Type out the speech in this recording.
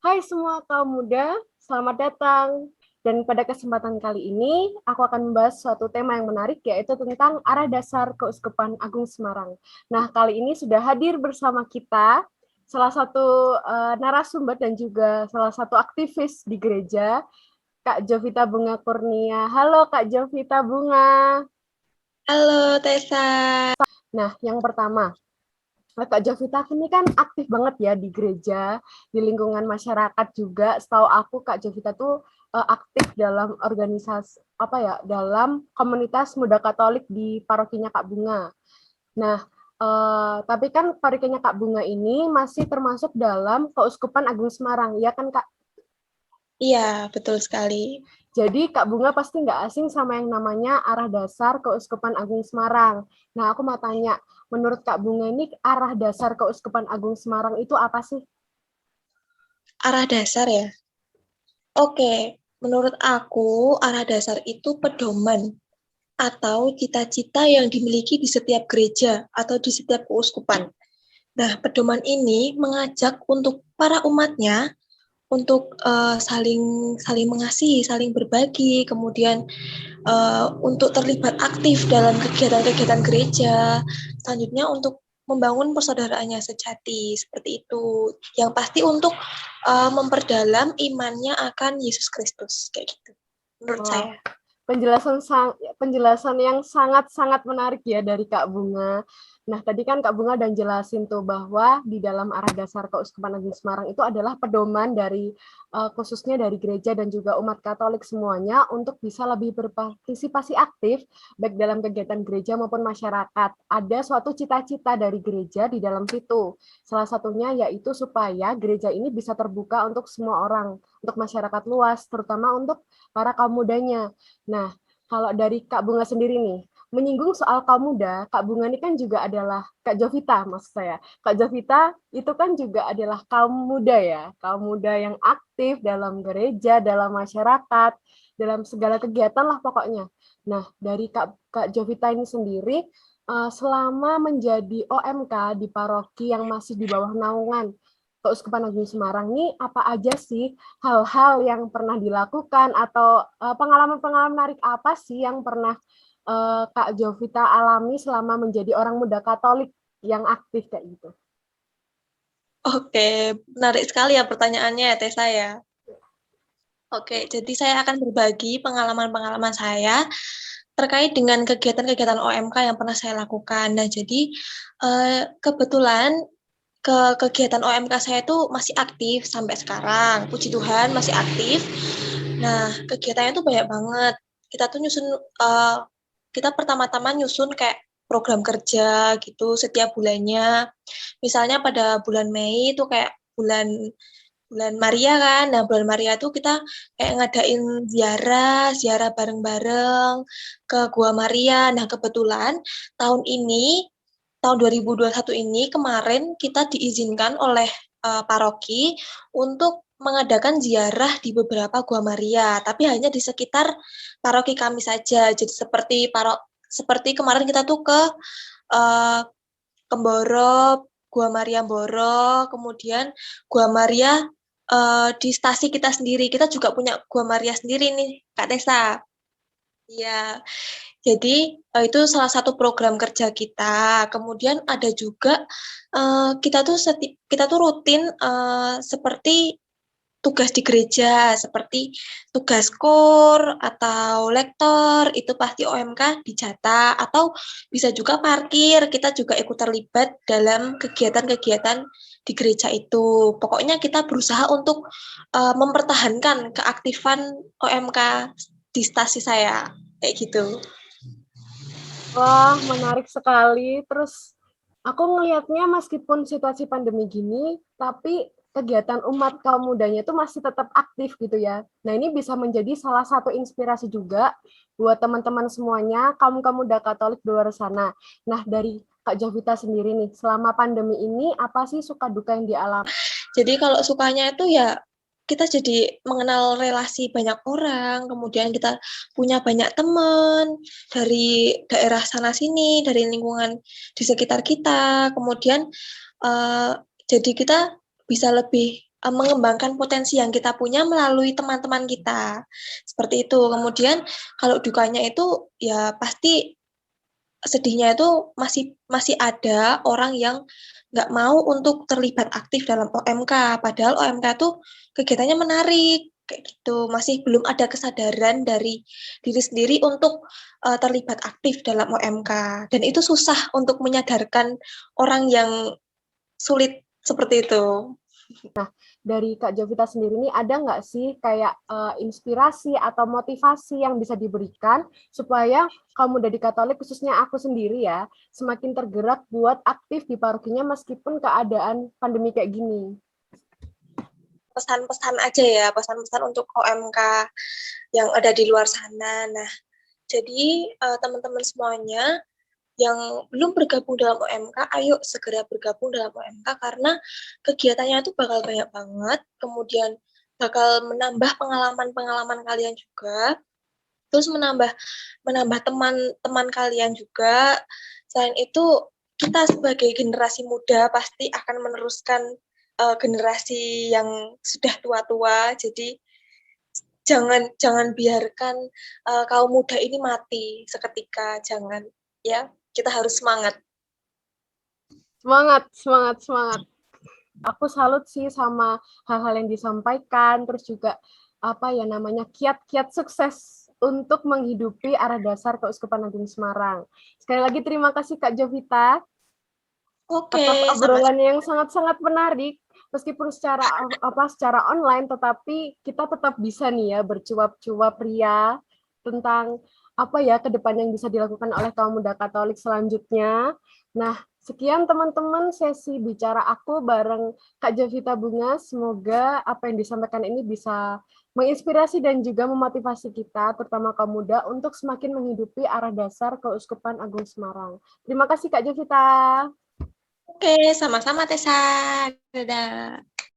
Hai semua kaum muda, selamat datang. Dan pada kesempatan kali ini, aku akan membahas suatu tema yang menarik, yaitu tentang arah dasar Keuskupan Agung Semarang. Nah, kali ini sudah hadir bersama kita salah satu narasumber dan juga salah satu aktivis di gereja, Kak Jovita Bunga Kurnia. Halo Kak Jovita Bunga. Halo Tessa. Nah, yang pertama, Kak Jovita ini kan aktif banget ya di gereja, di lingkungan masyarakat juga. Setahu aku Kak Jovita tuh aktif dalam organisasi apa ya, dalam komunitas muda Katolik di parokinya Kak Bunga. Nah, tapi kan parokinya Kak Bunga ini masih termasuk dalam Keuskupan Agung Semarang, ya kan Kak? Iya, betul sekali. Jadi Kak Bunga pasti nggak asing sama yang namanya arah dasar Keuskupan Agung Semarang. Nah, aku mau tanya, menurut Kak Bunga ini arah dasar Keuskupan Agung Semarang itu apa sih? Arah dasar ya. Oke, menurut aku arah dasar itu pedoman atau cita-cita yang dimiliki di setiap gereja atau di setiap keuskupan. Nah, pedoman ini mengajak untuk para umatnya untuk saling saling mengasihi, saling berbagi, kemudian untuk terlibat aktif dalam kegiatan-kegiatan gereja. Selanjutnya untuk membangun persaudaraannya sejati seperti itu. Yang pasti untuk memperdalam imannya akan Yesus Kristus kayak gitu. Menurut Wah, saya. penjelasan yang sangat-sangat menarik ya dari Kak Bunga. Nah, tadi kan Kak Bunga dan jelasin tuh bahwa di dalam arah dasar Keuskupan Agung Semarang itu adalah pedoman dari khususnya dari gereja dan juga umat Katolik semuanya untuk bisa lebih berpartisipasi aktif baik dalam kegiatan gereja maupun masyarakat. Ada suatu cita-cita dari gereja di dalam situ. Salah satunya yaitu supaya gereja ini bisa terbuka untuk semua orang, untuk masyarakat luas, terutama untuk para kaum mudanya. Nah, kalau dari Kak Bunga sendiri nih, menyinggung soal kaum muda, Kak Bunga ini kan juga adalah Kak Jovita, maksud saya. Kak Jovita itu kan juga adalah kaum muda ya, kaum muda yang aktif dalam gereja, dalam masyarakat, dalam segala kegiatan lah pokoknya. Nah, dari Kak Jovita ini sendiri, selama menjadi OMK di paroki yang masih di bawah naungan Keuskupan Agung Semarang ini, apa aja sih hal-hal yang pernah dilakukan atau pengalaman-pengalaman menarik apa sih yang pernah Kak Jovita alami selama menjadi orang muda Katolik yang aktif kayak gitu? Oke, menarik sekali ya pertanyaannya ya Tessa ya. Oke, jadi saya akan berbagi pengalaman-pengalaman saya terkait dengan kegiatan-kegiatan OMK yang pernah saya lakukan. Nah, jadi kebetulan kegiatan OMK saya itu masih aktif sampai sekarang. Puji Tuhan masih aktif. Nah, kegiatannya tuh banyak banget. Kita tuh nyusun, kita pertama-tama nyusun kayak program kerja gitu setiap bulannya. Misalnya pada bulan Mei itu kayak bulan bulan Maria kan. Nah, bulan Maria tuh kita kayak ngadain ziarah bareng-bareng ke Gua Maria. Nah, kebetulan tahun ini tahun 2021 ini kemarin kita diizinkan oleh paroki untuk mengadakan ziarah di beberapa Gua Maria, tapi hanya di sekitar paroki kami saja. Jadi seperti kemarin kita tuh ke uh, Kemboro, Gua Maria Boro, kemudian Gua Maria di stasi kita sendiri. Kita juga punya Gua Maria sendiri nih, Kak Tessa. Iya, jadi itu salah satu program kerja kita. Kemudian ada juga kita tuh rutin seperti tugas di gereja, seperti tugas kor atau lektor, itu pasti OMK dicatat, atau bisa juga parkir, kita juga ikut terlibat dalam kegiatan-kegiatan di gereja itu. Pokoknya kita berusaha untuk mempertahankan keaktifan OMK di stasi saya, kayak gitu. Wah, menarik sekali. Terus aku ngelihatnya meskipun situasi pandemi gini, tapi kegiatan umat kaum mudanya itu masih tetap aktif gitu ya. Nah, ini bisa menjadi salah satu inspirasi juga buat teman-teman semuanya, kaum-kaum muda Katolik di luar sana. Nah, dari Kak Jovita sendiri nih, selama pandemi ini apa sih suka duka yang dialami? Jadi kalau sukanya itu ya kita jadi mengenal relasi banyak orang, kemudian kita punya banyak teman dari daerah sana sini, dari lingkungan di sekitar kita, kemudian uh, jadi kita bisa lebih mengembangkan potensi yang kita punya melalui teman-teman kita. Seperti itu. Kemudian kalau dukanya itu ya pasti sedihnya itu masih masih ada orang yang nggak mau untuk terlibat aktif dalam OMK. Padahal OMK itu kegiatannya menarik kayak gitu. Masih belum ada kesadaran dari diri sendiri untuk terlibat aktif dalam OMK. Dan itu susah untuk menyadarkan orang yang sulit seperti itu. Dari Kak Jovita sendiri ini ada nggak sih kayak inspirasi atau motivasi yang bisa diberikan supaya kaum muda di Katolik, khususnya aku sendiri ya, semakin tergerak buat aktif di parokinya meskipun keadaan pandemi kayak gini? Pesan-pesan aja ya, pesan-pesan untuk OMK yang ada di luar sana. Nah, jadi teman-teman semuanya yang belum bergabung dalam OMK, ayo segera bergabung dalam OMK karena kegiatannya itu bakal banyak banget, kemudian bakal menambah pengalaman-pengalaman kalian juga, terus menambah teman-teman kalian juga. Selain itu, kita sebagai generasi muda pasti akan meneruskan generasi yang sudah tua-tua, jadi jangan biarkan kaum muda ini mati seketika, jangan ya. Kita harus semangat. Semangat, semangat, semangat. Aku salut sih sama hal-hal yang disampaikan, terus juga apa ya namanya kiat-kiat sukses untuk menghidupi arah dasar Keuskupan Agung Semarang. Sekali lagi terima kasih Kak Jovita atas Oke, sama-sama. obrolannya yang sangat-sangat menarik. Meskipun secara online, tetapi kita tetap bisa nih ya bercuap-cuap ria tentang apa ya ke depan yang bisa dilakukan oleh kaum muda Katolik selanjutnya. Nah, sekian teman-teman sesi bicara aku bareng Kak Jovita Bunga. Semoga apa yang disampaikan ini bisa menginspirasi dan juga memotivasi kita, terutama kaum muda, untuk semakin menghidupi arah dasar Keuskupan Agung Semarang. Terima kasih Kak Jovita. Oke, sama-sama Tessa. Dadah.